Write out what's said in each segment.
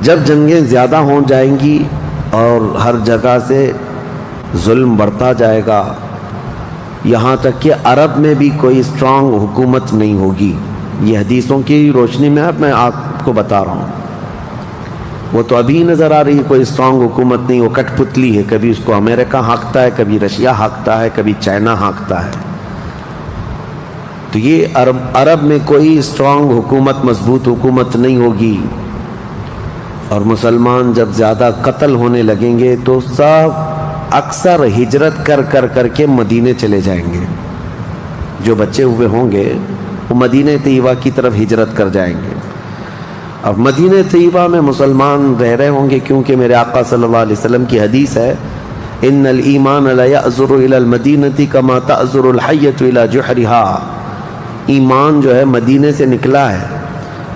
جب جنگیں زیادہ ہو جائیں گی اور ہر جگہ سے ظلم بڑھتا جائے گا، یہاں تک کہ عرب میں بھی کوئی اسٹرانگ حکومت نہیں ہوگی. یہ حدیثوں کی روشنی میں آپ کو بتا رہا ہوں. وہ تو ابھی نظر آ رہی ہے کوئی اسٹرانگ حکومت نہیں، وہ کٹ پتلی ہے. کبھی اس کو امریکہ ہانکتا ہے، کبھی رشیا ہانکتا ہے، کبھی چائنا ہانکتا ہے. تو یہ عرب میں کوئی اسٹرانگ حکومت، مضبوط حکومت نہیں ہوگی. اور مسلمان جب زیادہ قتل ہونے لگیں گے تو سب اکثر ہجرت کر کے مدینے چلے جائیں گے. جو بچے ہوئے ہوں گے وہ مدینہ طیبہ کی طرف ہجرت کر جائیں گے. اب مدینہ طیبہ میں مسلمان رہ رہے ہوں گے، کیونکہ میرے آقا صلی اللہ علیہ وسلم کی حدیث ہے، ان الایمان لا یأزر الی المدینہ کما تأزر الحیۃ الی جحرہا. ایمان جو ہے مدینے سے نکلا ہے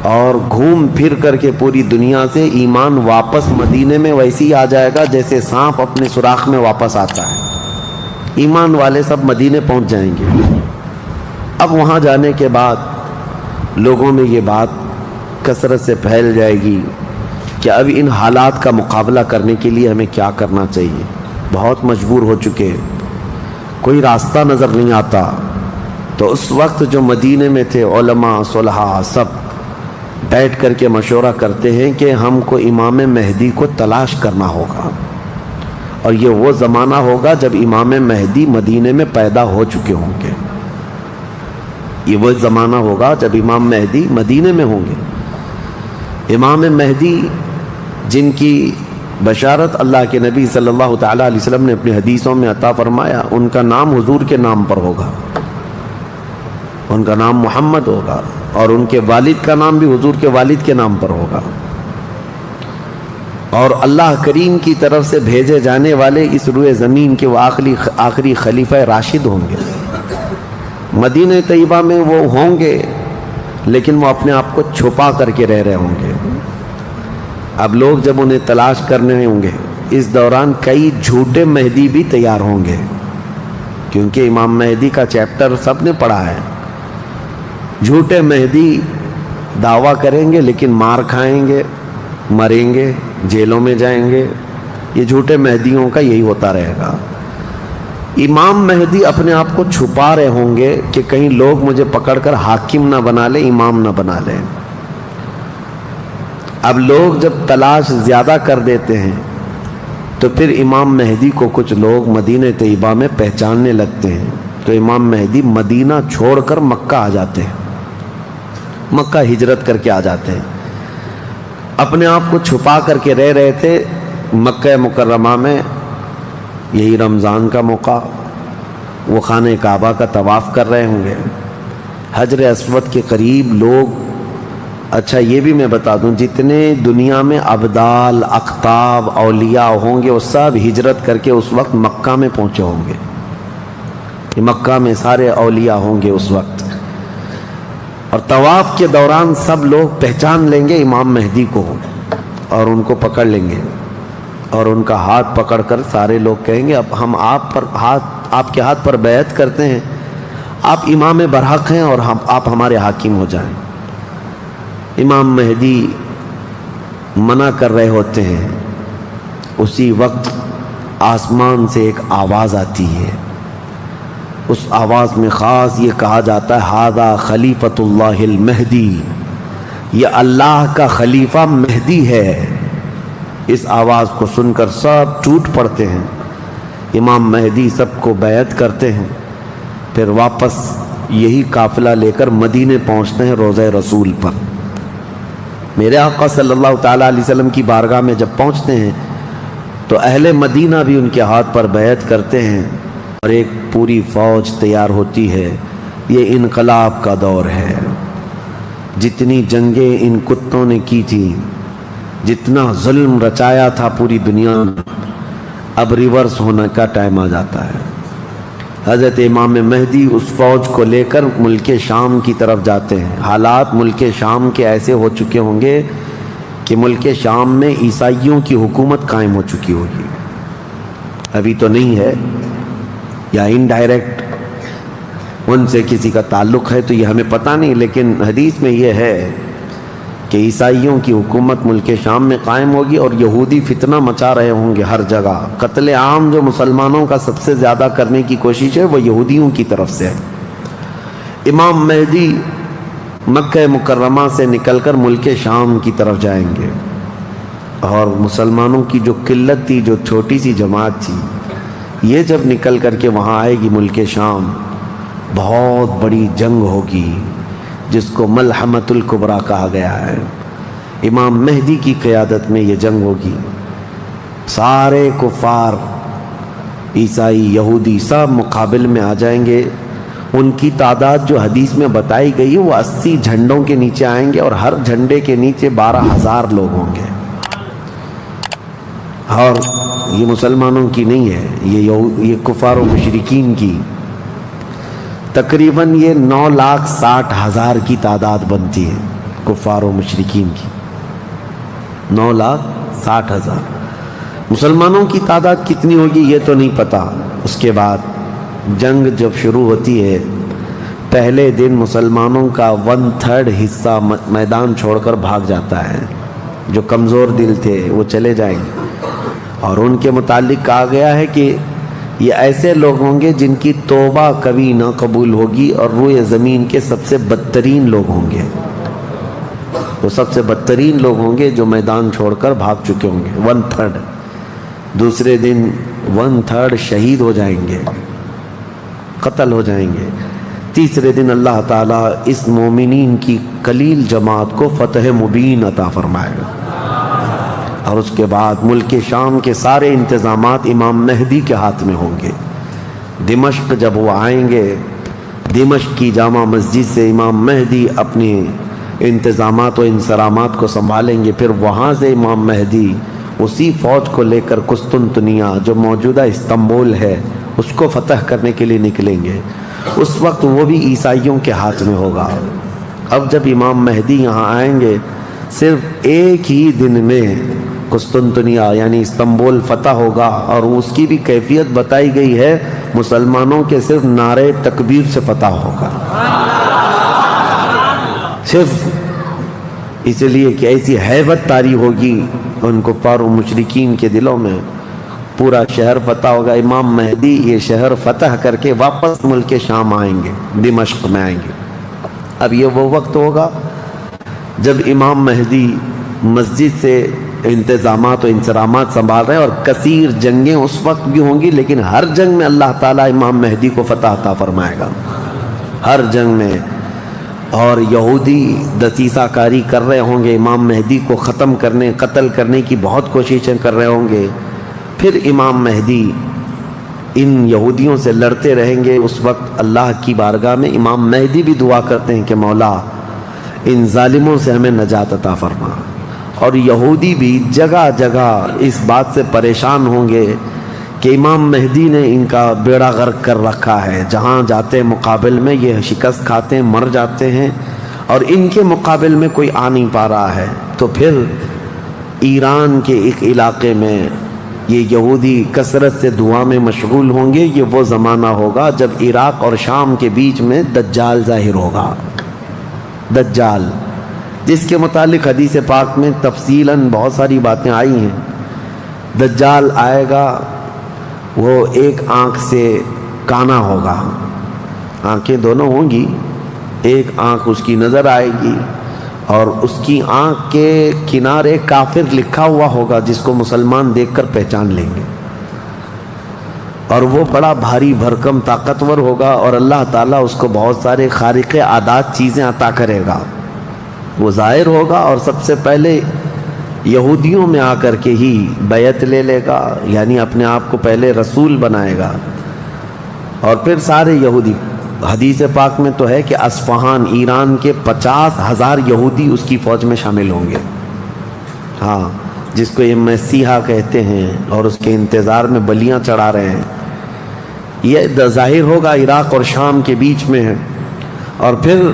اور گھوم پھر کر کے پوری دنیا سے ایمان واپس مدینے میں ویسے ہی آ جائے گا جیسے سانپ اپنے سوراخ میں واپس آتا ہے. ایمان والے سب مدینے پہنچ جائیں گے. اب وہاں جانے کے بعد لوگوں میں یہ بات کثرت سے پھیل جائے گی کہ اب ان حالات کا مقابلہ کرنے کے لیے ہمیں کیا کرنا چاہیے. بہت مجبور ہو چکے، کوئی راستہ نظر نہیں آتا. تو اس وقت جو مدینے میں تھے علماء صلحاء سب بیٹھ کر کے مشورہ کرتے ہیں کہ ہم کو امام مہدی کو تلاش کرنا ہوگا. اور یہ وہ زمانہ ہوگا جب امام مہدی مدینے میں پیدا ہو چکے ہوں گے. یہ وہ زمانہ ہوگا جب امام مہدی مدینے میں ہوں گے. امام مہدی جن کی بشارت اللہ کے نبی صلی اللہ تعالیٰ علیہ وسلم نے اپنی حدیثوں میں عطا فرمایا، ان کا نام حضور کے نام پر ہوگا. ان کا نام محمد ہوگا اور ان کے والد کا نام بھی حضور کے والد کے نام پر ہوگا. اور اللہ کریم کی طرف سے بھیجے جانے والے اس روئے زمین کے وہ آخری خلیفہ راشد ہوں گے. مدینہ طیبہ میں وہ ہوں گے لیکن وہ اپنے آپ کو چھپا کر کے رہ رہے ہوں گے. اب لوگ جب انہیں تلاش کرنے ہوں گے، اس دوران کئی جھوٹے مہدی بھی تیار ہوں گے، کیونکہ امام مہدی کا چیپٹر سب نے پڑھا ہے. جھوٹے مہدی دعویٰ کریں گے لیکن مار کھائیں گے، مریں گے، جیلوں میں جائیں گے. یہ جھوٹے مہدیوں کا یہی ہوتا رہے گا. امام مہدی اپنے آپ کو چھپا رہے ہوں گے کہ کہیں لوگ مجھے پکڑ کر حاکم نہ بنا لیں، امام نہ بنا لیں. اب لوگ جب تلاش زیادہ کر دیتے ہیں تو پھر امام مہدی کو کچھ لوگ مدینہ طیبہ میں پہچاننے لگتے ہیں. تو امام مہدی مدینہ چھوڑ کر مکہ آ جاتے ہیں، مکہ ہجرت کر کے آ جاتے ہیں. اپنے آپ کو چھپا کر کے رہ رہے تھے مکہ مکرمہ میں. یہی رمضان کا موقع، وہ خانہ کعبہ کا طواف کر رہے ہوں گے، حجر اسود کے قریب لوگ. اچھا یہ بھی میں بتا دوں، جتنے دنیا میں ابدال، اقطاب، اولیاء ہوں گے وہ سب ہجرت کر کے اس وقت مکہ میں پہنچے ہوں گے. مکہ میں سارے اولیاء ہوں گے اس وقت. اور طواف کے دوران سب لوگ پہچان لیں گے امام مہدی کو اور ان کو پکڑ لیں گے اور ان کا ہاتھ پکڑ کر سارے لوگ کہیں گے اب ہم آپ کے ہاتھ پر بیعت کرتے ہیں، آپ امام برحق ہیں اور آپ ہمارے حاکم ہو جائیں. امام مہدی منع کر رہے ہوتے ہیں. اسی وقت آسمان سے ایک آواز آتی ہے. اس آواز میں خاص یہ کہا جاتا ہے ھذا خلیفۃ اللہ المہدی، یہ اللہ کا خلیفہ مہدی ہے. اس آواز کو سن کر سب ٹوٹ پڑتے ہیں. امام مہدی سب کو بیعت کرتے ہیں. پھر واپس یہی قافلہ لے کر مدینے پہنچتے ہیں روضہ رسول پر. میرے آقا صلی اللہ تعالیٰ علیہ وسلم کی بارگاہ میں جب پہنچتے ہیں تو اہل مدینہ بھی ان کے ہاتھ پر بیعت کرتے ہیں اور ایک پوری فوج تیار ہوتی ہے. یہ انقلاب کا دور ہے. جتنی جنگیں ان کتوں نے کی تھی، جتنا ظلم رچایا تھا پوری دنیا میں، اب ریورس ہونے کا ٹائم آ جاتا ہے. حضرت امام مہدی اس فوج کو لے کر ملک شام کی طرف جاتے ہیں. حالات ملک شام کے ایسے ہو چکے ہوں گے کہ ملک شام میں عیسائیوں کی حکومت قائم ہو چکی ہوگی. ابھی تو نہیں ہے، یا انڈائریکٹ ان سے کسی کا تعلق ہے تو یہ ہمیں پتہ نہیں، لیکن حدیث میں یہ ہے کہ عیسائیوں کی حکومت ملک شام میں قائم ہوگی اور یہودی فتنہ مچا رہے ہوں گے ہر جگہ. قتل عام جو مسلمانوں کا سب سے زیادہ کرنے کی کوشش ہے وہ یہودیوں کی طرف سے ہے. امام مہدی مکہ مکرمہ سے نکل کر ملک شام کی طرف جائیں گے، اور مسلمانوں کی جو قلت تھی، جو چھوٹی سی جماعت تھی، یہ جب نکل کر کے وہاں آئے گی ملک شام، بہت بڑی جنگ ہوگی جس کو ملحمۃ الکبریٰ کہا گیا ہے. امام مہدی کی قیادت میں یہ جنگ ہوگی. سارے کفار، عیسائی، یہودی سب مقابل میں آ جائیں گے. ان کی تعداد جو حدیث میں بتائی گئی ہے وہ 80 جھنڈوں کے نیچے آئیں گے، اور ہر جھنڈے کے نیچے 12,000 لوگ ہوں گے. اور یہ مسلمانوں کی نہیں ہے، یہ کفار و مشرکین کی. تقریباً یہ 9,60,000 کی تعداد بنتی ہے کفار و مشرکین کی. 9,60,000. مسلمانوں کی تعداد کتنی ہوگی یہ تو نہیں پتہ. اس کے بعد جنگ جب شروع ہوتی ہے، پہلے دن مسلمانوں کا 1/3 حصہ میدان چھوڑ کر بھاگ جاتا ہے. جو کمزور دل تھے وہ چلے جائیں گے، اور ان کے متعلق کہا گیا ہے کہ یہ ایسے لوگ ہوں گے جن کی توبہ کبھی نہ قبول ہوگی، اور روئے زمین کے سب سے بدترین لوگ ہوں گے. وہ سب سے بدترین لوگ ہوں گے جو میدان چھوڑ کر بھاگ چکے ہوں گے. 1/3. دوسرے دن 1/3 شہید ہو جائیں گے، قتل ہو جائیں گے. تیسرے دن اللہ تعالیٰ اس مومنین کی قلیل جماعت کو فتح مبین عطا فرمائے گا. اور اس کے بعد ملک شام کے سارے انتظامات امام مہدی کے ہاتھ میں ہوں گے. دمشق جب وہ آئیں گے، دمشق کی جامع مسجد سے امام مہدی اپنے انتظامات و انصرامات کو سنبھالیں گے. پھر وہاں سے امام مہدی اسی فوج کو لے کر قسطنطنیہ جو موجودہ استنبول ہے اس کو فتح کرنے کے لیے نکلیں گے. اس وقت وہ بھی عیسائیوں کے ہاتھ میں ہوگا. اب جب امام مہدی یہاں آئیں گے، صرف ایک ہی دن میں قسطنطنیہ یعنی استنبول فتح ہوگا. اور اس کی بھی کیفیت بتائی گئی ہے، مسلمانوں کے صرف نعرے تکبیر سے فتح ہوگا. صرف اس لیے کہ ایسی ہیبت طاری ہوگی ان کفار و مشرکین کے دلوں میں. پورا شہر فتح ہوگا. امام مہدی یہ شہر فتح کر کے واپس ملک شام آئیں گے، دمشق میں آئیں گے. اب یہ وہ وقت ہوگا جب امام مہدی مسجد سے انتظامات و انصرامات سنبھال رہے ہیں، اور کثیر جنگیں اس وقت بھی ہوں گی، لیکن ہر جنگ میں اللہ تعالیٰ امام مہدی کو فتح عطا فرمائے گا. ہر جنگ میں. اور یہودی دسیسہ کاری کر رہے ہوں گے، امام مہدی کو ختم کرنے، قتل کرنے کی بہت کوششیں کر رہے ہوں گے. پھر امام مہدی ان یہودیوں سے لڑتے رہیں گے. اس وقت اللہ کی بارگاہ میں امام مہدی بھی دعا کرتے ہیں کہ مولا ان ظالموں سے ہمیں نجات عطا فرما. اور یہودی بھی جگہ جگہ اس بات سے پریشان ہوں گے کہ امام مہدی نے ان کا بیڑا غرق کر رکھا ہے. جہاں جاتے مقابل میں یہ شکست کھاتے ہیں، مر جاتے ہیں، اور ان کے مقابل میں کوئی آ نہیں پا رہا ہے. تو پھر ایران کے ایک علاقے میں یہ یہودی کثرت سے دعا میں مشغول ہوں گے. یہ وہ زمانہ ہوگا جب عراق اور شام کے بیچ میں دجال ظاہر ہوگا. دجال جس کے متعلق حدیث پاک میں تفصیلاً بہت ساری باتیں آئی ہیں. دجال آئے گا، وہ ایک آنکھ سے کانا ہوگا، آنکھیں دونوں ہوں گی، ایک آنکھ اس کی نظر آئے گی، اور اس کی آنکھ کے کنارے کافر لکھا ہوا ہوگا جس کو مسلمان دیکھ کر پہچان لیں گے. اور وہ بڑا بھاری بھرکم طاقتور ہوگا، اور اللہ تعالیٰ اس کو بہت سارے خارق عادات چیزیں عطا کرے گا. وہ ظاہر ہوگا اور سب سے پہلے یہودیوں میں آ کر کے ہی بیعت لے لے گا، یعنی اپنے آپ کو پہلے رسول بنائے گا. اور پھر سارے یہودی، حدیث پاک میں تو ہے کہ اصفہان ایران کے 50,000 یہودی اس کی فوج میں شامل ہوں گے. ہاں، جس کو یہ مسیحا کہتے ہیں اور اس کے انتظار میں بلیاں چڑھا رہے ہیں. یہ ظاہر ہوگا عراق اور شام کے بیچ میں ہے. اور پھر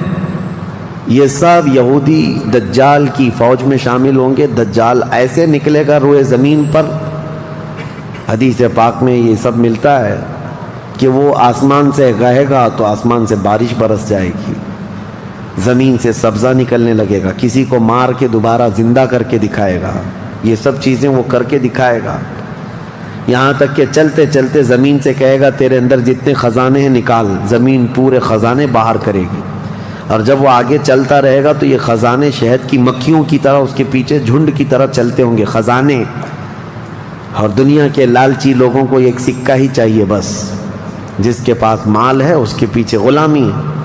یہ سب یہودی دجال کی فوج میں شامل ہوں گے. دجال ایسے نکلے گا روئے زمین پر، حدیث پاک میں یہ سب ملتا ہے کہ وہ آسمان سے گہے گا تو آسمان سے بارش برس جائے گی. زمین سے سبزہ نکلنے لگے گا، کسی کو مار کے دوبارہ زندہ کر کے دکھائے گا، یہ سب چیزیں وہ کر کے دکھائے گا، یہاں تک کہ چلتے چلتے زمین سے کہے گا تیرے اندر جتنے خزانے ہیں نکال، زمین پورے خزانے باہر کرے گی، اور جب وہ آگے چلتا رہے گا تو یہ خزانے شہد کی مکھیوں کی طرح اس کے پیچھے جھنڈ کی طرح چلتے ہوں گے خزانے، اور دنیا کے لالچی لوگوں کو ایک سکہ ہی چاہیے بس، جس کے پاس مال ہے اس کے پیچھے غلامی ہے۔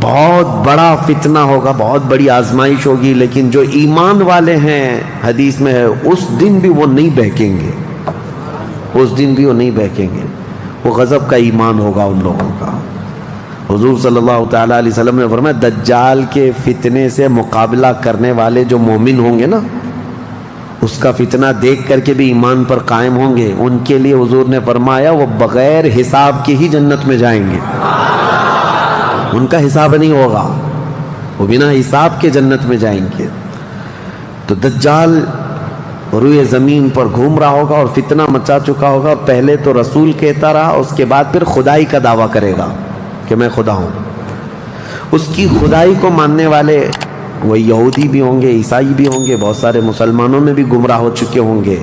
بہت بڑا فتنہ ہوگا، بہت بڑی آزمائش ہوگی، لیکن جو ایمان والے ہیں حدیث میں ہے اس دن بھی وہ نہیں بہکیں گے، اس دن بھی وہ نہیں بہکیں گے، وہ غضب کا ایمان ہوگا ان لوگوں کا۔ حضور صلی اللہ تعالیٰ علیہ وسلم نے فرمایا دجال کے فتنے سے مقابلہ کرنے والے جو مومن ہوں گے نا، اس کا فتنہ دیکھ کر کے بھی ایمان پر قائم ہوں گے، ان کے لیے حضور نے فرمایا وہ بغیر حساب کے ہی جنت میں جائیں گے، ان کا حساب نہیں ہوگا، وہ بنا حساب کے جنت میں جائیں گے۔ تو دجال روئے زمین پر گھوم رہا ہوگا اور فتنہ مچا چکا ہوگا، پہلے تو رسول کہتا رہا، اس کے بعد پھر خدائی کا دعویٰ کرے گا کہ میں خدا ہوں۔ اس کی خدائی کو ماننے والے وہ یہودی بھی ہوں گے، عیسائی بھی ہوں گے، بہت سارے مسلمانوں میں بھی گمراہ ہو چکے ہوں گے،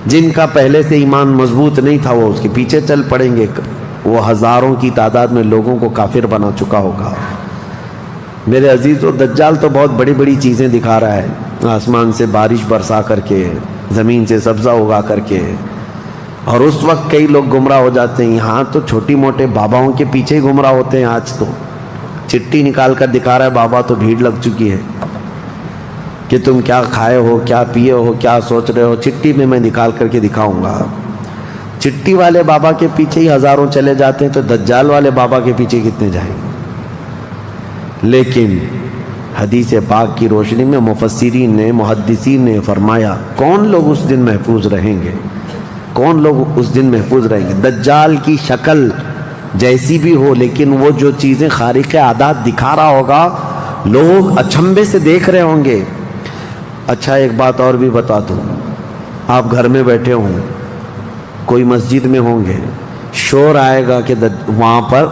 جن کا پہلے سے ایمان مضبوط نہیں تھا وہ اس کے پیچھے چل پڑیں گے، وہ ہزاروں کی تعداد میں لوگوں کو کافر بنا چکا ہوگا۔ میرے عزیزو، دجال تو بہت بڑی بڑی چیزیں دکھا رہا ہے، آسمان سے بارش برسا کر کے، زمین سے سبزہ اگا کر کے، اور اس وقت کئی لوگ گمراہ ہو جاتے ہیں۔ یہاں تو چھوٹی موٹے باباؤں کے پیچھے ہی گمراہ ہوتے ہیں، آج تو چٹھی نکال کر دکھا رہا ہے بابا، تو بھیڑ لگ چکی ہے کہ تم کیا کھائے ہو، کیا پیے ہو، کیا سوچ رہے ہو، چٹھی میں نکال کر کے دکھاؤں گا۔ چٹھی والے بابا کے پیچھے ہی ہزاروں چلے جاتے ہیں، تو دجال والے بابا کے پیچھے کتنے جائیں گے؟ لیکن حدیث پاک کی روشنی میں مفسرین نے، محدثین نے فرمایا کون لوگ اس دن محفوظ رہیں گے، کون لوگ اس دن محفوظ رہیں گے؟ دجال کی شکل جیسی بھی ہو، لیکن وہ جو چیزیں خارق عادات دکھا رہا ہوگا لوگ اچنبے سے دیکھ رہے ہوں گے۔ اچھا ایک بات اور بھی بتا دوں، آپ گھر میں بیٹھے ہوں، کوئی مسجد میں ہوں گے، شور آئے گا کہ وہاں پر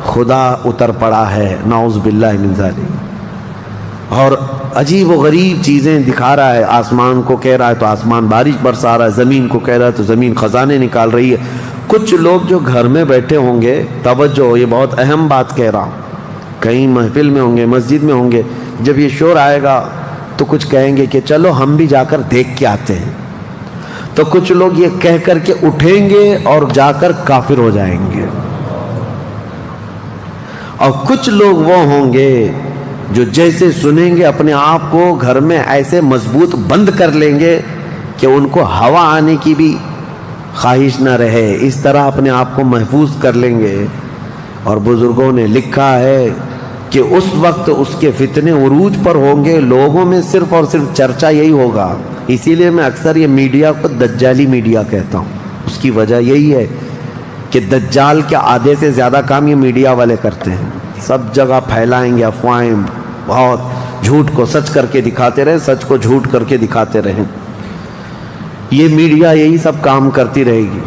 خدا اتر پڑا ہے، نعوذ باللہ من ذالک، اور عجیب و غریب چیزیں دکھا رہا ہے، آسمان کو کہہ رہا ہے تو آسمان بارش برسا رہا ہے، زمین کو کہہ رہا ہے تو زمین خزانے نکال رہی ہے۔ کچھ لوگ جو گھر میں بیٹھے ہوں گے، توجہ یہ بہت اہم بات کہہ رہا ہوں، کہیں محفل میں ہوں گے، مسجد میں ہوں گے، جب یہ شور آئے گا تو کچھ کہیں گے کہ چلو ہم بھی جا کر دیکھ کے آتے ہیں، تو کچھ لوگ یہ کہہ کر کے اٹھیں گے اور جا کر کافر ہو جائیں گے، اور کچھ لوگ وہ ہوں گے جو جیسے سنیں گے اپنے آپ کو گھر میں ایسے مضبوط بند کر لیں گے کہ ان کو ہوا آنے کی بھی خواہش نہ رہے، اس طرح اپنے آپ کو محفوظ کر لیں گے۔ اور بزرگوں نے لکھا ہے کہ اس وقت اس کے فتنے عروج پر ہوں گے، لوگوں میں صرف اور صرف چرچا یہی ہوگا۔ اسی لیے میں اکثر یہ میڈیا کو دجالی میڈیا کہتا ہوں، اس کی وجہ یہی ہے کہ دجال کے آدھے سے زیادہ کام یہ میڈیا والے کرتے ہیں، سب جگہ پھیلائیں گے افواہیں، بہت جھوٹ کو سچ کر کے دکھاتے رہے، سچ کو جھوٹ کر کے دکھاتے رہیں، یہ میڈیا یہی سب کام کرتی رہے گی۔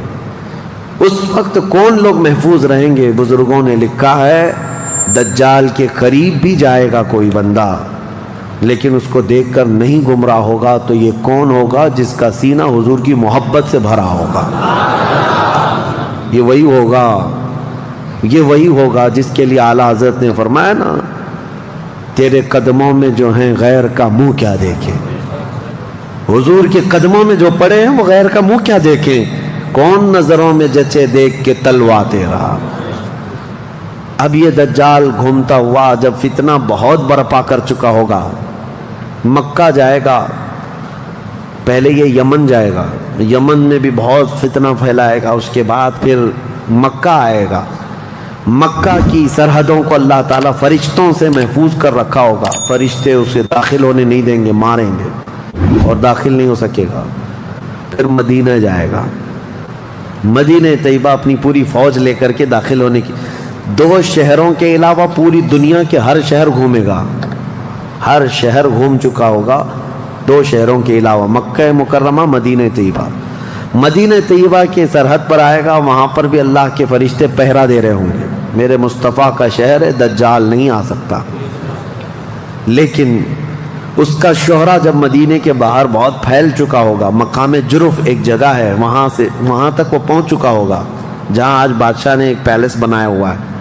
اس وقت کون لوگ محفوظ رہیں گے؟ بزرگوں نے لکھا ہے دجال کے قریب بھی جائے گا کوئی بندہ، لیکن اس کو دیکھ کر نہیں گمراہ ہوگا، تو یہ کون ہوگا؟ جس کا سینہ حضور کی محبت سے بھرا ہوگا، یہ وہی ہوگا، یہ وہی ہوگا جس کے لیے اعلیٰ حضرت نے فرمایا نا، تیرے قدموں میں جو ہیں غیر کا منہ کیا دیکھیں، حضور کے قدموں میں جو پڑے ہیں وہ غیر کا منہ کیا دیکھیں، کون نظروں میں جچے دیکھ کے تلوا تیرا۔ اب یہ دجال گھومتا ہوا جب فتنہ بہت برپا کر چکا ہوگا، مکہ جائے گا، پہلے یہ یمن جائے گا، یمن میں بھی بہت فتنہ پھیلائے گا، اس کے بعد پھر مکہ آئے گا، مکہ کی سرحدوں کو اللہ تعالیٰ فرشتوں سے محفوظ کر رکھا ہوگا، فرشتے اسے داخل ہونے نہیں دیں گے، ماریں گے اور داخل نہیں ہو سکے گا۔ پھر مدینہ جائے گا، مدینہ طیبہ اپنی پوری فوج لے کر کے داخل ہونے کی، 2 شہروں کے علاوہ پوری دنیا کے ہر شہر گھومے گا، ہر شہر گھوم چکا ہوگا 2 شہروں کے علاوہ، مکہ مکرمہ، مدینہ طیبہ۔ مدینہ طیبہ کے سرحد پر آئے گا، وہاں پر بھی اللہ کے فرشتے پہرا دے رہے ہوں گے، میرے مصطفیٰ کا شہر ہے، دجال نہیں آ سکتا۔ لیکن اس کا شہرہ جب مدینے کے باہر بہت پھیل چکا ہوگا، مقام جرف ایک جگہ ہے، وہاں تک وہ پہنچ چکا ہوگا جہاں آج بادشاہ نے ایک پیلس بنایا ہوا ہے۔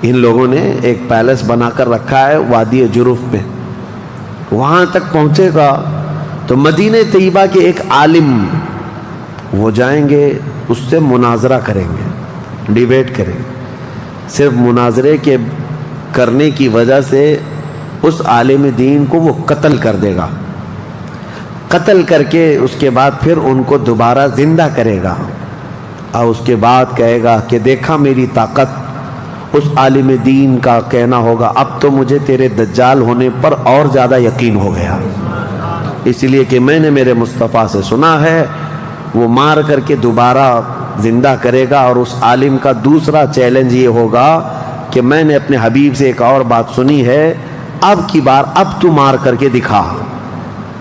ان لوگوں نے ایک پیلس بنا کر رکھا ہے وادی جرف میں، وہاں تک پہنچے گا تو مدینہ طیبہ کے ایک عالم وہ جائیں گے، اس سے مناظرہ کریں گے، ڈیبیٹ کریں گے۔ صرف مناظرے کے کرنے کی وجہ سے اس عالم دین کو وہ قتل کر دے گا، قتل کر کے اس کے بعد پھر ان کو دوبارہ زندہ کرے گا، اور اس کے بعد کہے گا کہ دیکھا میری طاقت۔ اس عالم دین کا کہنا ہوگا اب تو مجھے تیرے دجال ہونے پر اور زیادہ یقین ہو گیا، اس لیے کہ میں نے میرے مصطفیٰ سے سنا ہے، وہ مار کر کے دوبارہ زندہ کرے گا۔ اور اس عالم کا دوسرا چیلنج یہ ہوگا کہ میں نے اپنے حبیب سے ایک اور بات سنی ہے، اب کی بار اب تو مار کر کے دکھا۔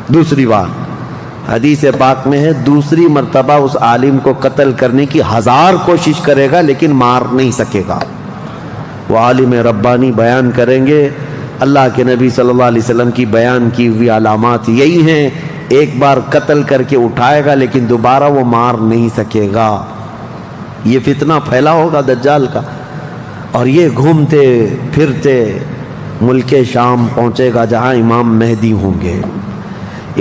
دوسری بار حدیث پاک میں ہے دوسری مرتبہ اس عالم کو قتل کرنے کی 1000 کوشش کرے گا لیکن مار نہیں سکے گا۔ وہ عالم ربانی بیان کریں گے، اللہ کے نبی صلی اللہ علیہ وسلم کی بیان کی ہوئی علامات یہی ہیں، ایک بار قتل کر کے اٹھائے گا لیکن دوبارہ وہ مار نہیں سکے گا۔ یہ فتنہ پھیلا ہوگا دجال کا، اور یہ گھومتے پھرتے ملک شام پہنچے گا جہاں امام مہدی ہوں گے۔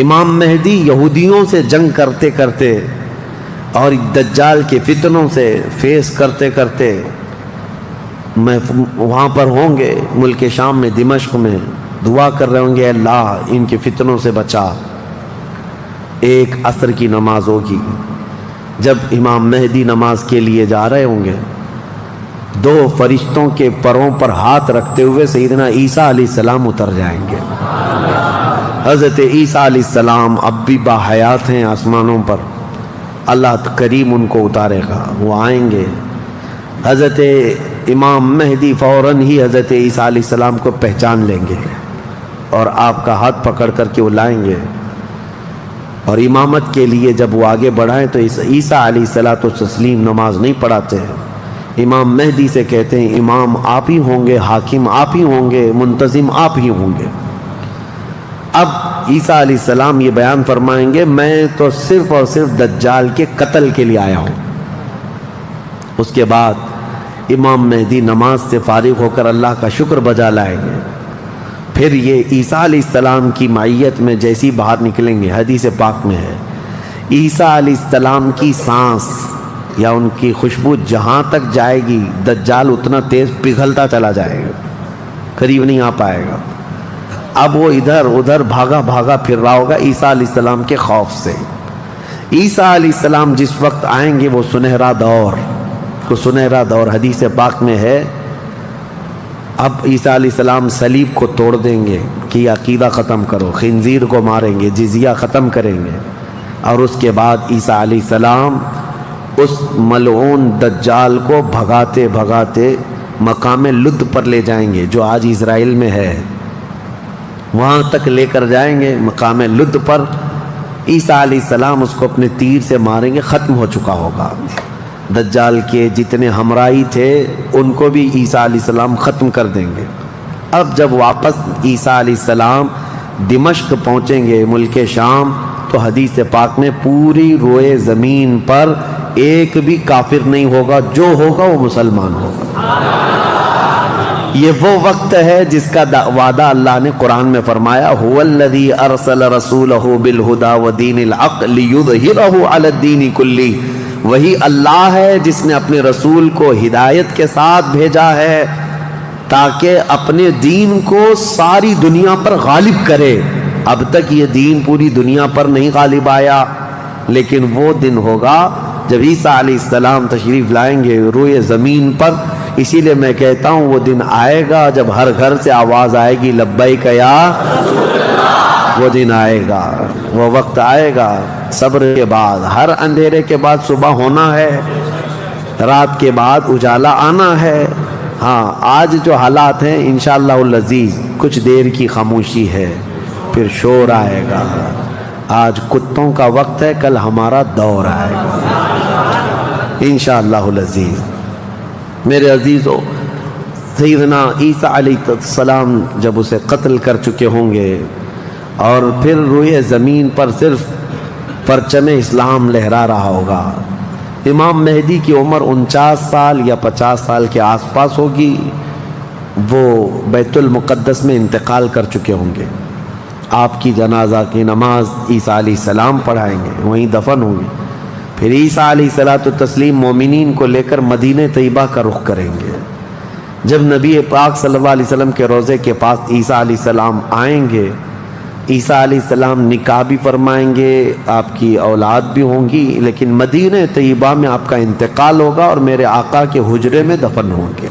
امام مہدی یہودیوں سے جنگ کرتے کرتے اور دجال کے فتنوں سے فیس کرتے کرتے میں وہاں پر ہوں گے، ملک شام میں، دمشق میں، دعا کر رہے ہوں گے اللہ ان کے فتنوں سے بچا۔ ایک عصر کی نماز ہوگی، جب امام مہدی نماز کے لیے جا رہے ہوں گے، 2 فرشتوں کے پروں پر ہاتھ رکھتے ہوئے سیدنا عیسیٰ علیہ السلام اتر جائیں گے۔ حضرت عیسیٰ علیہ السلام اب بھی باحیات ہیں آسمانوں پر، اللہ کریم ان کو اتارے گا، وہ آئیں گے۔ حضرت امام مہدی فوراً ہی حضرت عیسیٰ علیہ السلام کو پہچان لیں گے اور آپ کا ہاتھ پکڑ کر کے وہ لائیں گے، اور امامت کے لیے جب وہ آگے بڑھائیں تو عیسیٰ علیہ السلام نماز نہیں پڑھاتے ہیں، امام مہدی سے کہتے ہیں امام آپ ہی ہوں گے، حاکم آپ ہی ہوں گے، منتظم آپ ہی ہوں گے۔ اب عیسیٰ علیہ السلام یہ بیان فرمائیں گے میں تو صرف اور صرف دجال کے قتل کے لیے آیا ہوں۔ اس کے بعد امام مہدی نماز سے فارغ ہو کر اللہ کا شکر بجا لائیں گے، پھر یہ عیسیٰ علیہ السلام کی معیت میں جیسی باہر نکلیں گے، حدیث پاک میں ہے عیسیٰ علیہ السلام کی سانس یا ان کی خوشبو جہاں تک جائے گی دجال اتنا تیز پگھلتا چلا جائے گا، قریب نہیں آ پائے گا۔ اب وہ ادھر ادھر بھاگا بھاگا پھر رہا ہوگا عیسیٰ علیہ السلام کے خوف سے۔ عیسیٰ علیہ السلام جس وقت آئیں گے وہ سنہرا دور حدیث پاک میں ہے، اب عیسیٰ علیہ السلام صلیب کو توڑ دیں گے کہ یہ عقیدہ ختم کرو، خنزیر کو ماریں گے، جزیہ ختم کریں گے، اور اس کے بعد عیسیٰ علیہ السلام اس ملعون دجال کو بھگاتے بھگاتے مقام لد پر لے جائیں گے جو آج اسرائیل میں ہے، وہاں تک لے کر جائیں گے۔ مقام لد پر عیسیٰ علیہ السلام اس کو اپنے تیر سے ماریں گے، ختم ہو چکا ہوگا۔ دجال کے جتنے ہمراہی تھے ان کو بھی عیسیٰ علیہ السلام ختم کر دیں گے۔ اب جب واپس عیسیٰ علیہ السلام دمشق پہنچیں گے ملک شام، تو حدیث پاک میں پوری روئے زمین پر ایک بھی کافر نہیں ہوگا، جو ہوگا وہ مسلمان ہوگا۔ یہ وہ وقت ہے جس کا وعدہ اللہ نے قرآن میں فرمایا هو الذی ارسل رسولہ بالہدی ودین الحق لیظہرہ علی الدین کلہ، وہی اللہ ہے جس نے اپنے رسول کو ہدایت کے ساتھ بھیجا ہے تاکہ اپنے دین کو ساری دنیا پر غالب کرے۔ اب تک یہ دین پوری دنیا پر نہیں غالب آیا، لیکن وہ دن ہوگا جب عیسیٰ علیہ السلام تشریف لائیں گے روئے زمین پر۔ اسی لیے میں کہتا ہوں وہ دن آئے گا جب ہر گھر سے آواز آئے گی لبیک یا، وہ دن آئے گا، وہ وقت آئے گا۔ صبر کے بعد، ہر اندھیرے کے بعد صبح ہونا ہے، رات کے بعد اجالا آنا ہے۔ ہاں آج جو حالات ہیں انشاءاللہ العزیز کچھ دیر کی خاموشی ہے، پھر شور آئے گا۔ آج کتوں کا وقت ہے، کل ہمارا دور آئے گا انشاءاللہ العزیز۔ میرے عزیزو، سیدنا عیسیٰ علیہ السلام جب اسے قتل کر چکے ہوں گے اور پھر روئے زمین پر صرف پرچم اسلام لہرا رہا ہوگا، امام مہدی کی عمر 49 سال یا 50 سال کے آس پاس ہوگی، وہ بیت المقدس میں انتقال کر چکے ہوں گے، آپ کی جنازہ کی نماز عیسیٰ علیہ السلام پڑھائیں گے، وہیں دفن ہوں گے، پھر عیسیٰ علیہ السلام مومنین کو لے کر مدینہ طیبہ کا رخ کریں گے۔ جب نبی پاک صلی اللہ علیہ وسلم کے روضے کے پاس عیسیٰ علیہ السلام آئیں گے، عیسیٰ علیہ السلام نکاح بھی فرمائیں گے، آپ کی اولاد بھی ہوں گی، لیکن مدینہ طیبہ میں آپ کا انتقال ہوگا اور میرے آقا کے حجرے میں دفن ہوں گے۔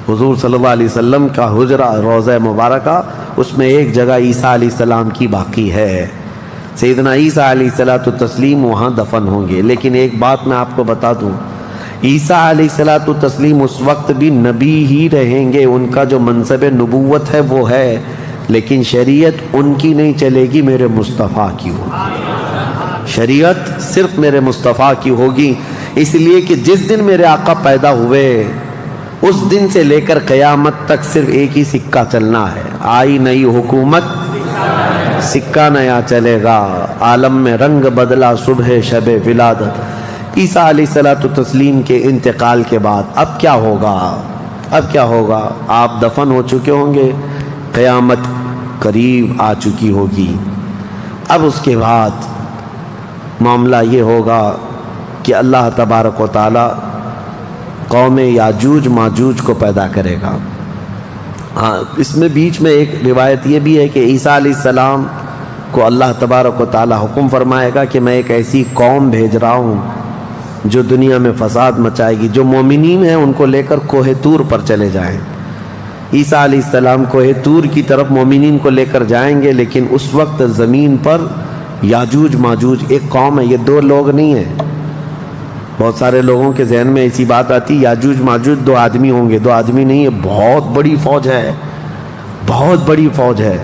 حضور صلی اللہ علیہ وسلم کا حجرہ روضہ مبارکہ، اس میں ایک جگہ عیسیٰ علیہ السلام کی باقی ہے، سیدنا عیسیٰ علیہ السلام وہاں دفن ہوں گے۔ لیکن ایک بات میں آپ کو بتا دوں، عیسیٰ علیہ السلام اس وقت بھی نبی ہی رہیں گے، ان کا جو منصب نبوت ہے وہ ہے، لیکن شریعت ان کی نہیں چلے گی، میرے مصطفیٰ کی ہوگی، شریعت صرف میرے مصطفیٰ کی ہوگی، اس لیے کہ جس دن میرے آقا پیدا ہوئے اس دن سے لے کر قیامت تک صرف ایک ہی سکہ چلنا ہے، آئی نئی حکومت سکہ نیا چلے گا، عالم میں رنگ بدلا صبح شب ولادت۔ عیسیٰ علیہ السلام کے انتقال کے بعد اب کیا ہوگا؟ اب کیا ہوگا؟ آپ دفن ہو چکے ہوں گے، قیامت قریب آ چکی ہوگی، اب اس کے بعد معاملہ یہ ہوگا کہ اللہ تبارک و تعالی قوم یاجوج ماجوج کو پیدا کرے گا۔ ہاں، اس میں بیچ میں ایک روایت یہ بھی ہے کہ عیسیٰ علیہ السلام کو اللہ تبارک و تعالی حکم فرمائے گا کہ میں ایک ایسی قوم بھیج رہا ہوں جو دنیا میں فساد مچائے گی، جو مومنین ہیں ان کو لے کر کوہ طور پر چلے جائیں۔ عیسیٰ علیہ السلام کوہ طور کی طرف مومنین کو لے کر جائیں گے، لیکن اس وقت زمین پر یاجوج ماجوج ایک قوم ہے، یہ دو لوگ نہیں ہیں۔ بہت سارے لوگوں کے ذہن میں ایسی بات آتی، یاجوج ماجوج دو آدمی ہوں گے، دو آدمی نہیں، یہ بہت بڑی فوج ہے، بہت بڑی فوج ہے،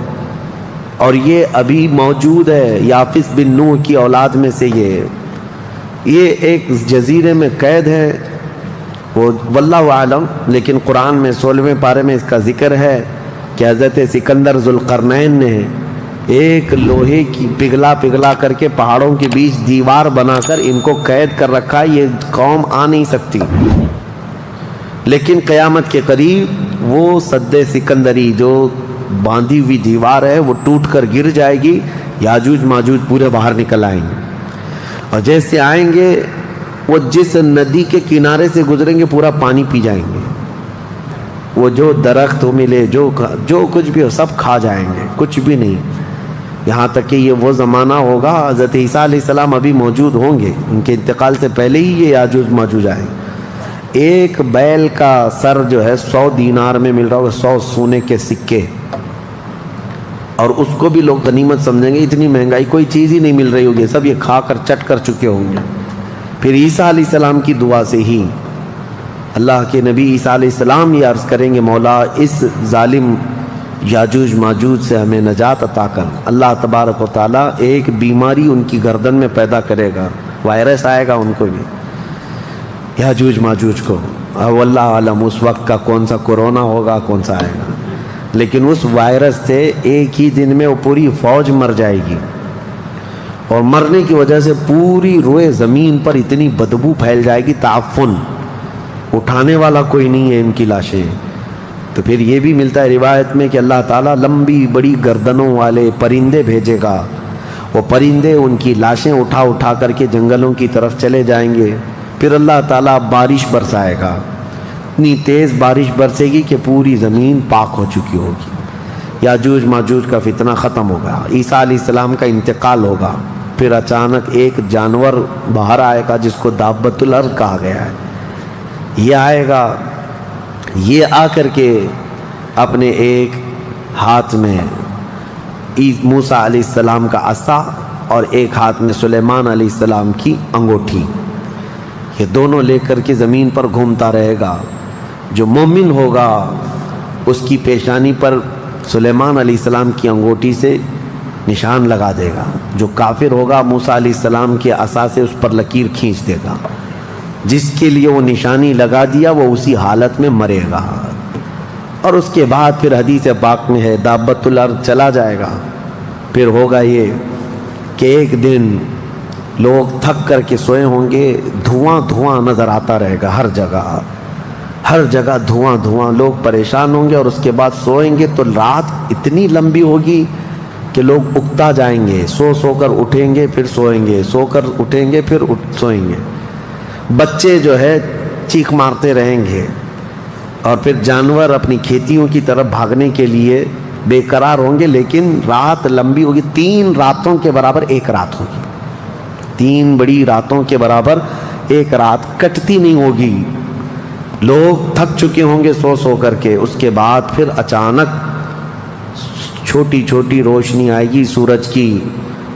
اور یہ ابھی موجود ہے، یافس بن نوح کی اولاد میں سے یہ ایک جزیرے میں قید ہے، وہ واللہ عالم، لیکن قرآن میں 16ویں پارے میں اس کا ذکر ہے کہ حضرت سکندر ذوالقرنین نے ایک لوہے کی پگھلا کر کے پہاڑوں کے بیچ دیوار بنا کر ان کو قید کر رکھا، یہ قوم آ نہیں سکتی، لیکن قیامت کے قریب وہ سد سکندری جو باندھی ہوئی دیوار ہے وہ ٹوٹ کر گر جائے گی، یاجوج ماجوج پورے باہر نکل آئیں گے، اور جیسے آئیں گے وہ جس ندی کے کنارے سے گزریں گے پورا پانی پی جائیں گے، وہ جو درخت ہو ملے جو کچھ بھی ہو سب کھا جائیں گے، کچھ بھی نہیں، یہاں تک کہ یہ وہ زمانہ ہوگا حضرت عیسیٰ علیہ السلام ابھی موجود ہوں گے، ان کے انتقال سے پہلے ہی یہ یاجوج ماجوج آئیں۔ ایک بیل کا سر جو ہے 100 دینار میں مل رہا ہوگا، 100 سونے کے سکے، اور اس کو بھی لوگ غنیمت سمجھیں گے، اتنی مہنگائی کوئی چیز ہی نہیں مل رہی ہوگی، سب یہ کھا کر چٹ کر چکے ہوں گے۔ پھر عیسیٰ علیہ السلام کی دعا سے ہی اللہ کے نبی عیسیٰ علیہ السلام یہ عرض کریں گے، مولا اس ظالم یاجوج ماجوج سے ہمیں نجات عطا کر۔ اللہ تبارک و تعالیٰ ایک بیماری ان کی گردن میں پیدا کرے گا، وائرس آئے گا ان کو بھی، یاجوج ماجوج کو، واللہ عالم اس وقت کا کون سا کورونا ہوگا، کون سا آئے گا، لیکن اس وائرس سے ایک ہی دن میں وہ پوری فوج مر جائے گی، اور مرنے کی وجہ سے پوری روئے زمین پر اتنی بدبو پھیل جائے گی، تعفن، اٹھانے والا کوئی نہیں ہے ان کی لاشیں۔ تو پھر یہ بھی ملتا ہے روایت میں کہ اللہ تعالیٰ لمبی بڑی گردنوں والے پرندے بھیجے گا، وہ پرندے ان کی لاشیں اٹھا کر کے جنگلوں کی طرف چلے جائیں گے، پھر اللہ تعالیٰ بارش برسائے گا، اتنی تیز بارش برسے گی کہ پوری زمین پاک ہو چکی ہوگی، یاجوج ماجوج کا فتنہ ختم ہوگا، عیسیٰ علیہ السلام کا انتقال ہوگا، پھر اچانک ایک جانور باہر آئے گا جس کو دابۃ الارض کہا گیا ہے، یہ آئے گا، یہ آ کر کے اپنے ایک ہاتھ میں موسیٰ علیہ السلام کا عصا اور ایک ہاتھ میں سلیمان علیہ السلام کی انگوٹھی، یہ دونوں لے کر کے زمین پر گھومتا رہے گا، جو مومن ہوگا اس کی پیشانی پر سلیمان علیہ السلام کی انگوٹھی سے نشان لگا دے گا، جو کافر ہوگا موسیٰ علیہ السلام کے عصا سے اس پر لکیر کھینچ دے گا، جس کے لیے وہ نشانی لگا دیا وہ اسی حالت میں مرے گا۔ اور اس کے بعد پھر حدیث پاک میں ہے دابۃ الارض چلا جائے گا، پھر ہوگا یہ کہ ایک دن لوگ تھک کر کے سوئے ہوں گے، دھواں دھواں نظر آتا رہے گا ہر جگہ دھواں دھواں، لوگ پریشان ہوں گے، اور اس کے بعد سوئیں گے تو رات اتنی لمبی ہوگی کہ لوگ اکتا جائیں گے، سو کر اٹھیں گے پھر سوئیں گے، سو کر اٹھیں گے پھر سوئیں گے، بچے جو ہے چیخ مارتے رہیں گے، اور پھر جانور اپنی کھیتیوں کی طرف بھاگنے کے لیے بے قرار ہوں گے، لیکن رات لمبی ہوگی، 3 راتوں کے برابر ایک رات ہوگی، 3 بڑی راتوں کے برابر ایک رات کٹتی نہیں ہوگی، لوگ تھک چکے ہوں گے سو کر کے، اس کے بعد پھر اچانک چھوٹی چھوٹی روشنی آئے گی سورج کی،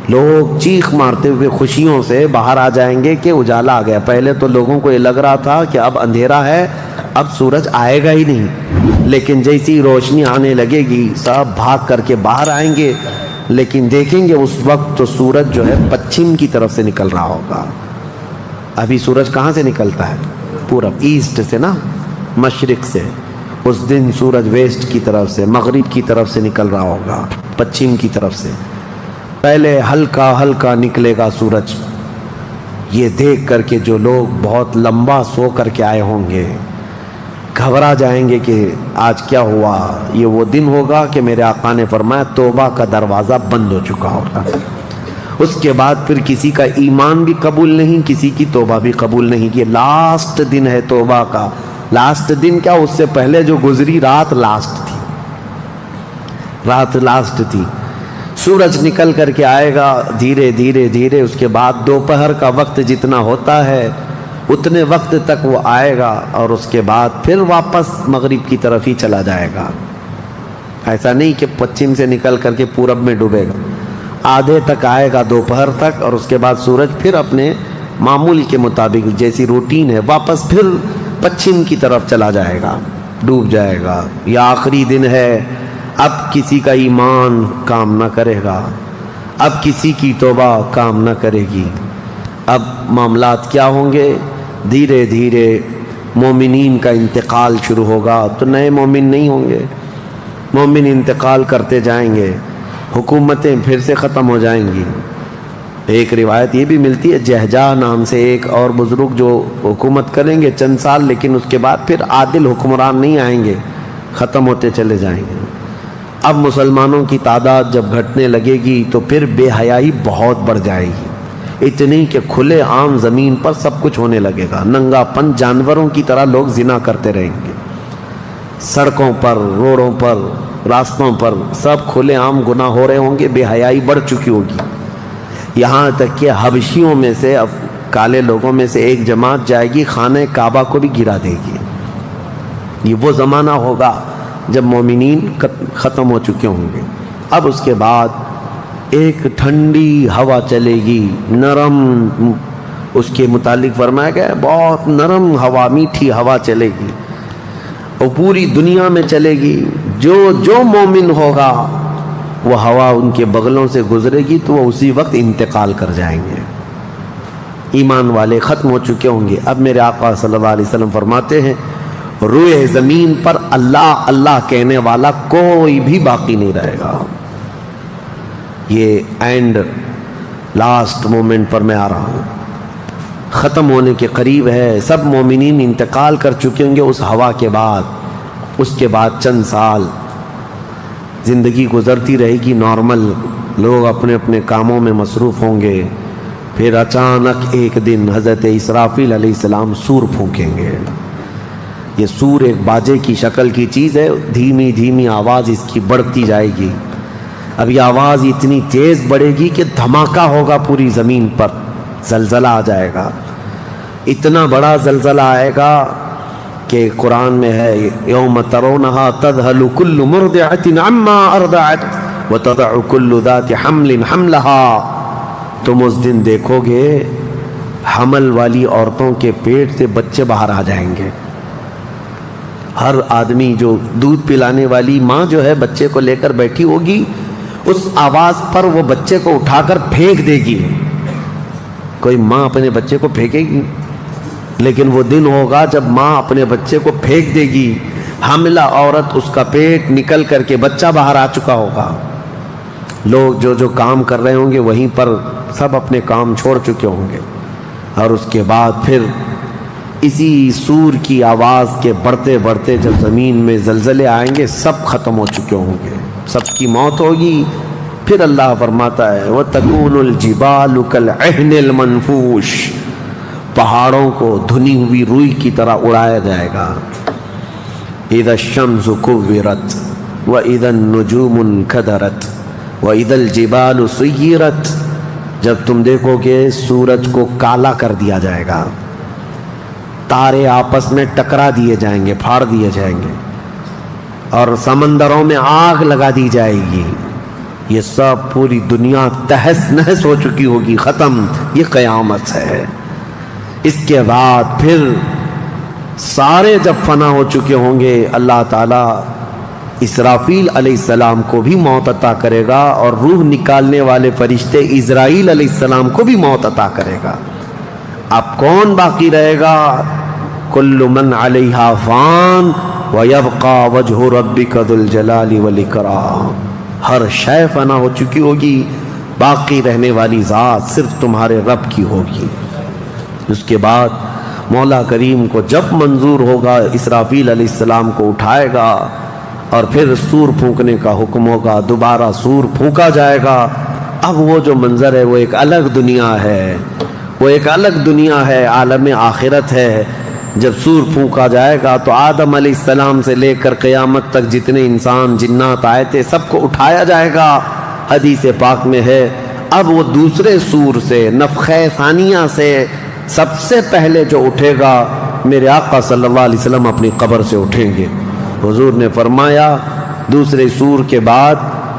لوگ چیخ مارتے ہوئے خوشیوں سے باہر آ جائیں گے کہ اجالا آ گیا۔ پہلے تو لوگوں کو یہ لگ رہا تھا کہ اب اندھیرا ہے، اب سورج آئے گا ہی نہیں، لیکن جیسی روشنی آنے لگے گی سب بھاگ کر کے باہر آئیں گے، لیکن دیکھیں گے اس وقت تو سورج جو ہے پچھم کی طرف سے نکل رہا ہوگا۔ ابھی سورج کہاں سے نکلتا ہے؟ پورب، ایسٹ سے نا، مشرق سے، اس دن سورج ویسٹ کی طرف سے، مغرب کی طرف سے نکل رہا ہوگا، پچھم کی طرف سے، پہلے ہلکا ہلکا نکلے گا سورج۔ یہ دیکھ کر کے جو لوگ بہت لمبا سو کر کے آئے ہوں گے گھبرا جائیں گے کہ آج کیا ہوا، یہ وہ دن ہوگا کہ میرے آقا نے فرمایا توبہ کا دروازہ بند ہو چکا ہوگا، اس کے بعد پھر کسی کا ایمان بھی قبول نہیں، کسی کی توبہ بھی قبول نہیں، یہ لاسٹ دن ہے توبہ کا۔ لاسٹ دن کیا، اس سے پہلے جو گزری رات لاسٹ تھی، رات لاسٹ تھی۔ سورج نکل کر کے آئے گا دھیرے دھیرے دھیرے، اس کے بعد دوپہر کا وقت جتنا ہوتا ہے اتنے وقت تک وہ آئے گا، اور اس کے بعد پھر واپس مغرب کی طرف ہی چلا جائے گا۔ ایسا نہیں کہ پچھم سے نکل کر کے پورب میں ڈوبے گا، آدھے تک آئے گا دوپہر تک، اور اس کے بعد سورج پھر اپنے معمول کے مطابق جیسی روٹین ہے واپس پھر پچھم کی طرف چلا جائے گا، ڈوب جائے گا۔ یہ آخری دن ہے، اب کسی کا ایمان کام نہ کرے گا، اب کسی کی توبہ کام نہ کرے گی۔ اب معاملات کیا ہوں گے؟ دھیرے دھیرے مومنین کا انتقال شروع ہوگا، تو نئے مومن نہیں ہوں گے، مومن انتقال کرتے جائیں گے، حکومتیں پھر سے ختم ہو جائیں گی۔ ایک روایت یہ بھی ملتی ہے جہجہ نام سے ایک اور بزرگ جو حکومت کریں گے چند سال، لیکن اس کے بعد پھر عادل حکمران نہیں آئیں گے، ختم ہوتے چلے جائیں گے۔ اب مسلمانوں کی تعداد جب گھٹنے لگے گی تو پھر بے حیائی بہت بڑھ جائے گی، اتنی کہ کھلے عام زمین پر سب کچھ ہونے لگے گا، ننگا پن، جانوروں کی طرح لوگ زنا کرتے رہیں گے، سڑکوں پر، روڈوں پر، راستوں پر سب کھلے عام گناہ ہو رہے ہوں گے، بے حیائی بڑھ چکی ہوگی، یہاں تک کہ حبشیوں میں سے، اب کالے لوگوں میں سے ایک جماعت جائے گی خانہ کعبہ کو بھی گرا دے گی۔ یہ وہ زمانہ ہوگا جب مومنین ختم ہو چکے ہوں گے۔ اب اس کے بعد ایک ٹھنڈی ہوا چلے گی، نرم، اس کے متعلق فرمایا گیا ہے بہت نرم ہوا، میٹھی ہوا چلے گی، اور پوری دنیا میں چلے گی، جو مومن ہوگا وہ ہوا ان کے بغلوں سے گزرے گی تو وہ اسی وقت انتقال کر جائیں گے، ایمان والے ختم ہو چکے ہوں گے۔ اب میرے آقا صلی اللہ علیہ وسلم فرماتے ہیں روئے زمین پر اللہ اللہ کہنے والا کوئی بھی باقی نہیں رہے گا۔ یہ اینڈ لاسٹ مومنٹ پر میں آ رہا ہوں، ختم ہونے کے قریب ہے، سب مومنین انتقال کر چکے ہوں گے اس ہوا کے بعد۔ اس کے بعد چند سال زندگی گزرتی رہے گی نارمل، لوگ اپنے اپنے کاموں میں مصروف ہوں گے، پھر اچانک ایک دن حضرت اسرافیل علیہ السلام سور پھونکیں گے۔ یہ سور ایک باجے کی شکل کی چیز ہے، دھیمی دھیمی آواز اس کی بڑھتی جائے گی، اب یہ آواز اتنی تیز بڑھے گی کہ دھماکہ ہوگا پوری زمین پر، زلزلہ آ جائے گا، اتنا بڑا زلزلہ آئے گا کہ قرآن میں ہے یوم ترونہا تذہل کل مرضعۃ عما ارضعت وتضع کل ذات حمل حملہا، تم اس دن دیکھو گے حمل والی عورتوں کے پیٹ سے بچے باہر آ جائیں گے، ہر آدمی جو دودھ پلانے والی ماں جو ہے بچے کو لے کر بیٹھی ہوگی، اس آواز پر وہ بچے کو اٹھا کر پھینک دے گی۔ کوئی ماں اپنے بچے کو پھینکے گی؟ لیکن وہ دن ہوگا جب ماں اپنے بچے کو پھینک دے گی، حاملہ عورت اس کا پیٹ نکل کر کے بچہ باہر آ چکا ہوگا، لوگ جو کام کر رہے ہوں گے وہیں پر سب اپنے کام چھوڑ چکے ہوں گے، اور اس کے بعد پھر اسی سور کی آواز کے بڑھتے بڑھتے جب زمین میں زلزلے آئیں گے سب ختم ہو چکے ہوں گے، سب کی موت ہوگی۔ پھر اللہ فرماتا ہے وَتَكُونُ الْجِبَالُ كَالْعِهْنِ الْمَنْفُوشِ، پہاڑوں کو دھنی ہوئی روئی کی طرح اڑایا جائے گا۔ اِذَا الشَّمْسُ كُوِّرَتْ وَإِذَا النُّجُومُ انْكَدَرَتْ وَإِذَا الْجِبَالُ سُيِّرَتْ، جب تم دیکھو گے سورج کو کالا کر دیا جائے گا، تارے آپس میں ٹکرا دیے جائیں گے، پھاڑ دیے جائیں گے، اور سمندروں میں آگ لگا دی جائے گی، یہ سب پوری دنیا تہس نہس ہو چکی ہوگی، ختم، یہ قیامت ہے۔ اس کے بعد پھر سارے جب فنا ہو چکے ہوں گے، اللہ تعالیٰ اسرافیل علیہ السلام کو بھی موت عطا کرے گا، اور روح نکالنے والے فرشتے اسرائیل علیہ السلام کو بھی موت عطا کرے گا۔ اب کون باقی رہے گا؟ کل من علیہا فان ویبقى وجہ ربک ذو الجلال والاکرام، ہر شے فنا ہو چکی ہوگی، باقی رہنے والی ذات صرف تمہارے رب کی ہوگی۔ اس کے بعد مولا کریم کو جب منظور ہوگا اسرافیل علیہ السلام کو اٹھائے گا، اور پھر سور پھونکنے کا حکم ہوگا، دوبارہ سور پھونکا جائے گا۔ اب وہ جو منظر ہے وہ ایک الگ دنیا ہے، وہ ایک الگ دنیا ہے، عالم آخرت ہے۔ جب سور پھونکا جائے گا تو آدم علیہ السلام سے لے کر قیامت تک جتنے انسان جنات آئے تھے سب کو اٹھایا جائے گا۔ حدیث پاک میں ہے اب وہ دوسرے سور سے، نفخہ ثانیہ سے سب سے پہلے جو اٹھے گا میرے آقا صلی اللہ علیہ وسلم اپنی قبر سے اٹھیں گے۔ حضور نے فرمایا دوسرے سور کے بعد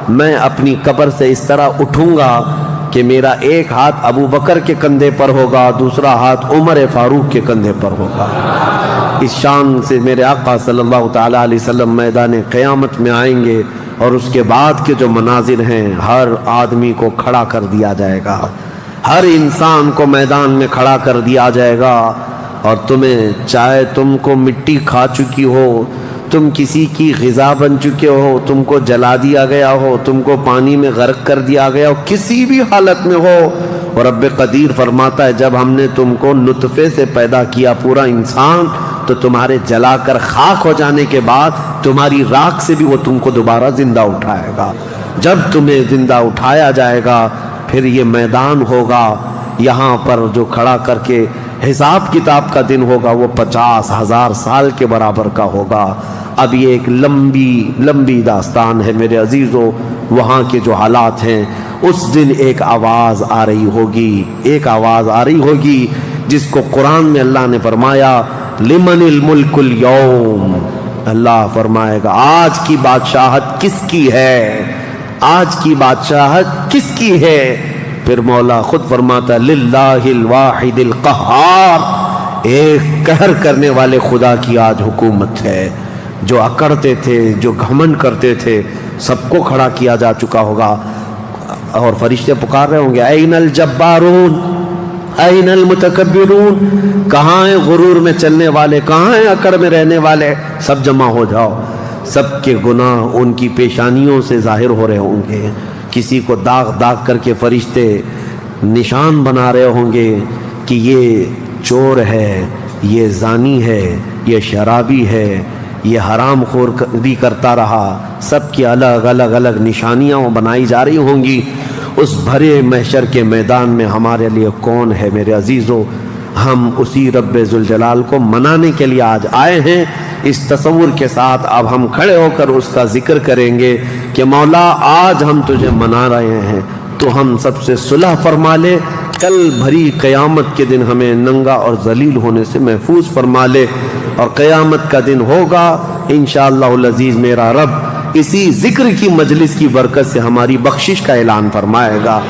میں اپنی قبر سے اس طرح اٹھوں گا کہ میرا ایک ہاتھ ابو بکر کے کندھے پر ہوگا، دوسرا ہاتھ عمر فاروق کے کندھے پر ہوگا۔ اس شان سے میرے آقا صلی اللہ تعالیٰ علیہ وسلم میدان قیامت میں آئیں گے، اور اس کے بعد کے جو مناظر ہیں ہر آدمی کو کھڑا کر دیا جائے گا، ہر انسان کو میدان میں کھڑا کر دیا جائے گا، اور تمہیں چاہے تم کو مٹی کھا چکی ہو، تم کسی کی غذا بن چکے ہو، تم کو جلا دیا گیا ہو، تم کو پانی میں غرق کر دیا گیا ہو، کسی بھی حالت میں ہو، اور رب قدیر فرماتا ہے جب ہم نے تم کو نطفے سے پیدا کیا پورا انسان، تو تمہارے جلا کر خاک ہو جانے کے بعد تمہاری راکھ سے بھی وہ تم کو دوبارہ زندہ اٹھائے گا۔ جب تمہیں زندہ اٹھایا جائے گا پھر یہ میدان ہوگا، یہاں پر جو کھڑا کر کے حساب کتاب کا دن ہوگا وہ 50,000 سال کے برابر کا ہوگا۔ اب یہ ایک لمبی داستان ہے میرے عزیزو، وہاں کے جو حالات ہیں، اس دن ایک آواز آ رہی ہوگی جس کو قرآن میں اللہ نے فرمایا لمن الملک اليوم، اللہ فرمائے گا آج کی بادشاہت کس کی ہے، آج کی بادشاہت کس کی ہے؟ پھر مولا خود فرماتا للہ الواحد القہار، ایک قہر کرنے والے خدا کی آج حکومت ہے۔ جو اکڑتے تھے، جو گھمنڈ کرتے تھے، سب کو کھڑا کیا جا چکا ہوگا، اور فرشتے پکار رہے ہوں گے این الجبارون این المتکبرون، کہاں ہیں غرور میں چلنے والے، کہاں ہیں اکڑ میں رہنے والے، سب جمع ہو جاؤ۔ سب کے گناہ ان کی پیشانیوں سے ظاہر ہو رہے ہوں گے، کسی کو داغ کر کے فرشتے نشان بنا رہے ہوں گے کہ یہ چور ہے، یہ زانی ہے، یہ شرابی ہے، یہ حرام خور بھی کرتا رہا، سب کی الگ نشانیاں بنائی جا رہی ہوں گی۔ اس بھرے محشر کے میدان میں ہمارے لیے کون ہے میرے عزیزو؟ ہم اسی رب ذوالجلال کو منانے کے لیے آج آئے ہیں۔ اس تصور کے ساتھ اب ہم کھڑے ہو کر اس کا ذکر کریں گے کہ مولا آج ہم تجھے منا رہے ہیں، تو ہم سب سے صلح فرما لے، کل بھری قیامت کے دن ہمیں ننگا اور ذلیل ہونے سے محفوظ فرما لے، اور قیامت کا دن ہوگا انشاءاللہ العزیز میرا رب اسی ذکر کی مجلس کی برکت سے ہماری بخشش کا اعلان فرمائے گا۔